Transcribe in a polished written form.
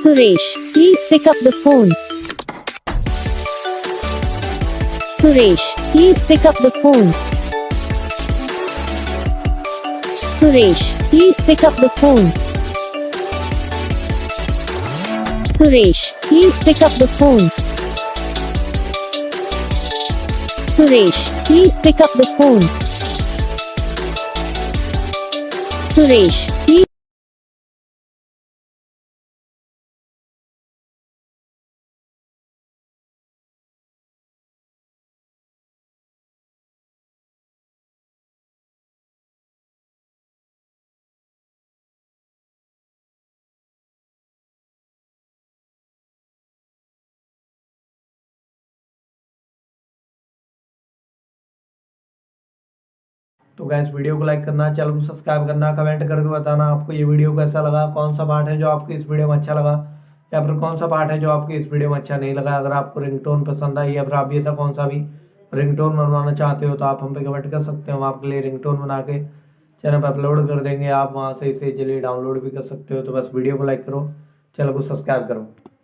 Suresh, please pick up the phone. Suresh, please pick up the phone. Suresh, please pick up the phone. Suresh, please pick up the phone. Suresh, please pick up the phone. Suresh, please. तो gas video को like करना, channel को subscribe करना, comment करके बताना आपको ये video कैसा लगा, कौन सा पार्ट है जो आपको इस वीडियो में अच्छा लगा या फिर कौन सा पार्ट है जो आपको इस वीडियो में अच्छा नहीं लगा। अगर आपको रिंगटोन पसंद आई या फिर आप भी ऐसा कौन सा भी रिंगटोन बनवाना चाहते हो तो आप हम पे कमेंट कर सकते हो। हम आपके लिए रिंगटोन बना के चैनल पर अपलोड कर देंगे, आप वहाँ से इसे इजीली डाउनलोड भी कर सकते हो। तो बस वीडियो को लाइक करो, चैनल को सब्सक्राइब करो।